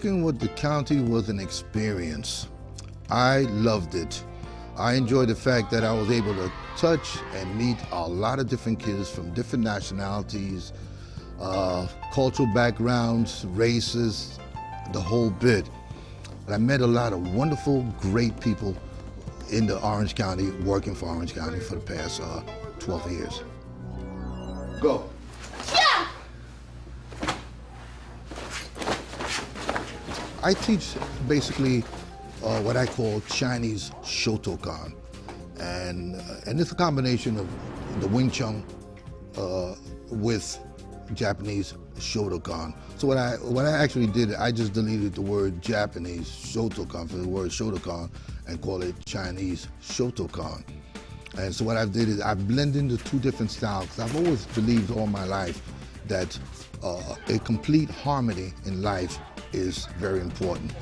Working with the county was an experience. I loved it. I enjoyed the fact that I was able to touch and meet a lot of different kids from different nationalities, cultural backgrounds, races, the whole bit. And I met a lot of wonderful, great people in the Orange County, working for Orange County for the past 12 years. Go. Yeah! I teach basically what I call Chinese Shotokan. And it's a combination of the Wing Chun with Japanese Shotokan. So what I actually did, I just deleted the word Japanese Shotokan for the word Shotokan and call it Chinese Shotokan. And so what I did is I blended the two different styles. 'Cause I've always believed all my life that a complete harmony in life is very important.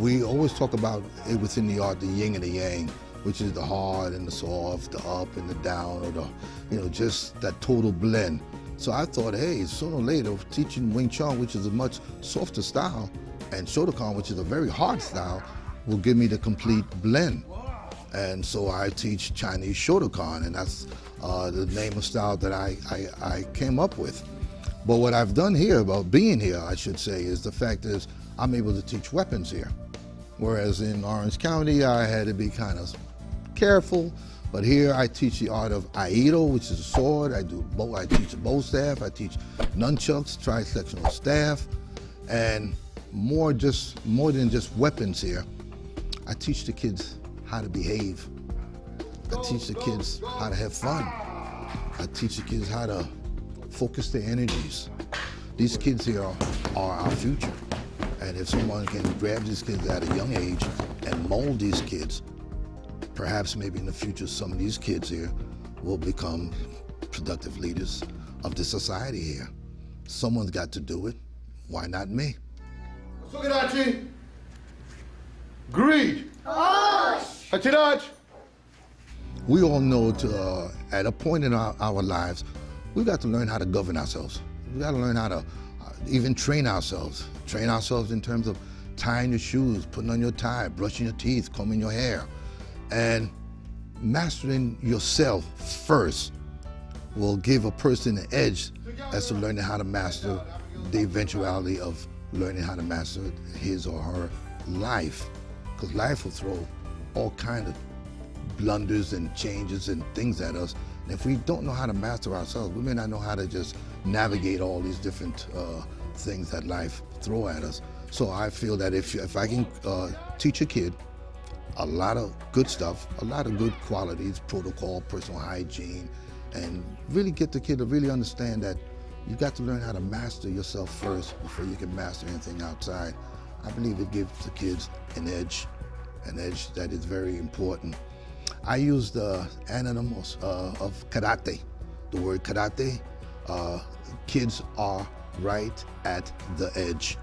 We always talk about it within the art, the yin and the yang, which is the hard and the soft, the up and the down, or the, just that total blend. So I thought, hey, sooner or later, teaching Wing Chun, which is a much softer style, and Shotokan, which is a very hard style, will give me the complete blend. And so I teach Chinese Shotokan, and that's the name of style that I came up with. But what I've done here, about being here, I should say, is the fact is I'm able to teach weapons here. Whereas in Orange County, I had to be kind of careful. But here I teach the art of Aido, which is a sword. I teach a bow staff. I teach nunchucks, tri-sectional staff, and more than just weapons here. I teach the kids how to behave. I teach the kids how to have fun. I teach the kids how to focus their energies. These kids here are our future. And if someone can grab these kids at a young age and mold these kids, perhaps maybe in the future some of these kids here will become productive leaders of the society here. Someone's got to do it. Why not me? Greed. Hachiraj. We all know at a point in our lives, we've got to learn how to govern ourselves. We've got to learn how to even train ourselves. Train ourselves in terms of tying your shoes, putting on your tie, brushing your teeth, combing your hair. And mastering yourself first will give a person an edge as to learning how to master the eventuality of learning how to master his or her life. Because life will throw all kinds of blunders and changes and things at us. And if we don't know how to master ourselves, we may not know how to just navigate all these different things that life throw at us. So I feel that if I can teach a kid a lot of good stuff, a lot of good qualities, protocol, personal hygiene, and really get the kid to really understand that you've got to learn how to master yourself first before you can master anything outside. I believe it gives the kids an edge that is very important. I use the anonyms of karate, the word karate. Kids are right at the edge.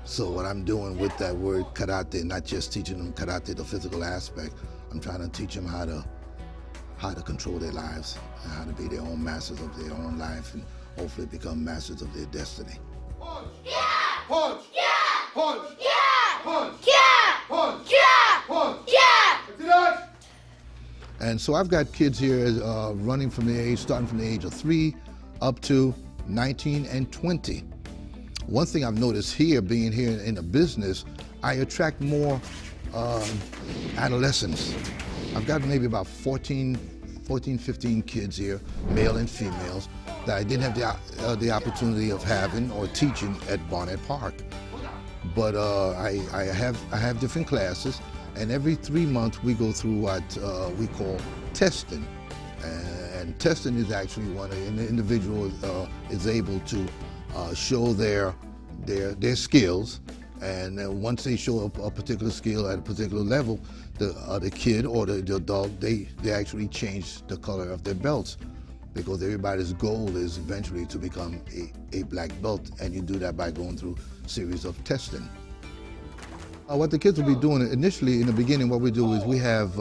So what I'm doing with that word karate, not just teaching them karate, the physical aspect, I'm trying to teach them how to control their lives and how to be their own masters of their own life and hopefully become masters of their destiny. Punch. Yeah! Punch. Yeah! Punch. Yeah! Punch. Yeah! Punch. Yeah! Punch. Yeah! Hachiraj. And so I've got kids here starting from the age of 3 up to 19 and 20. One thing I've noticed here, being here in the business, I attract more adolescents. I've got maybe about 14, 15 kids here, male and females, that I didn't have the opportunity of having or teaching at Barnett Park. But I have different classes, and every 3 months we go through what we call testing. And testing is actually when an individual is able to show their skills, and once they show a particular skill at a particular level, the kid or the adult, they actually change the color of their belts, because everybody's goal is eventually to become a black belt, and you do that by going through a series of testing. What the kids will be doing initially in the beginning, what we do is we have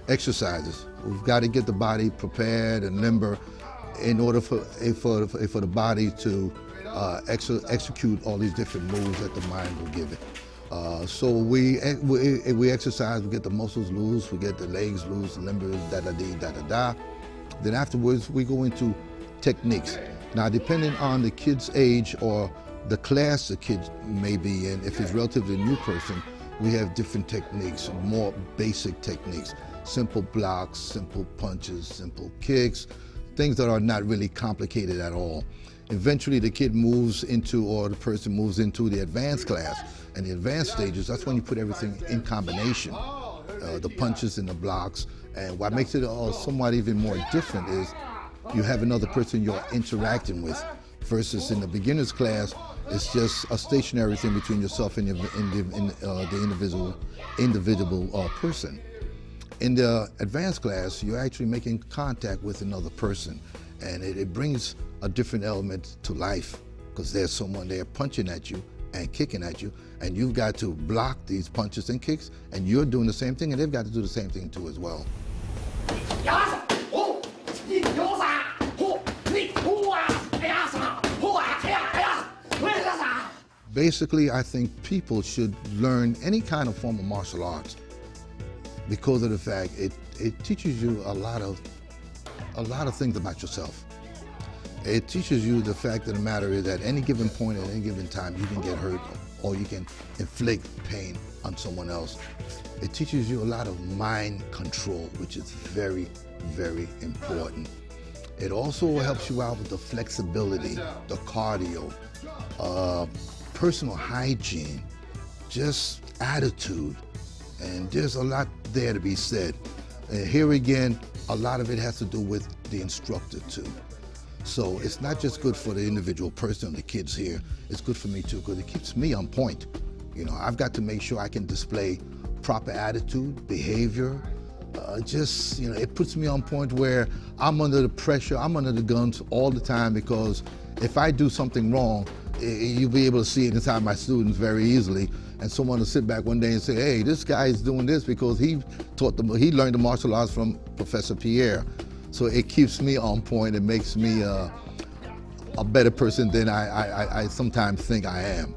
exercises. We've got to get the body prepared and limber in order for the body to execute all these different moves that the mind will give it. So we exercise, we get the muscles loose, we get the legs loose, the limbers, da-da-dee, da-da-da. Then afterwards, we go into techniques. Now, depending on the kid's age or the class the kid may be in, if it's a relatively new person, we have different techniques, more basic techniques. Simple blocks, simple punches, simple kicks, things that are not really complicated at all. Eventually the kid moves into, or the person moves into the advanced class. And the advanced stages, that's when you put everything in combination, the punches and the blocks. And what makes it somewhat even more different is you have another person you're interacting with, versus in the beginner's class, it's just a stationary thing between yourself and the individual person. In the advanced class, you're actually making contact with another person, and it brings a different element to life, because there's someone there punching at you and kicking at you, and you've got to block these punches and kicks, and you're doing the same thing, and they've got to do the same thing too as well. Basically, I think people should learn any kind of form of martial arts because of the fact it teaches you a lot of things about yourself. It teaches you the fact of the matter is that at any given point, at any given time, you can get hurt or you can inflict pain on someone else. It teaches you a lot of mind control, which is very, very important. It also helps you out with the flexibility, the cardio, personal hygiene, just attitude, and there's a lot there to be said. And here again, a lot of it has to do with the instructor too. So it's not just good for the individual person, the kids here, it's good for me too, because it keeps me on point. You know, I've got to make sure I can display proper attitude, behavior, it puts me on point where I'm under the pressure, I'm under the guns all the time, because if I do something wrong, you'll be able to see it inside my students very easily, and someone will sit back one day and say, hey, this guy is doing this because he learned the martial arts from Professor Pierre. So it keeps me on point. It makes me a better person than I sometimes think I am.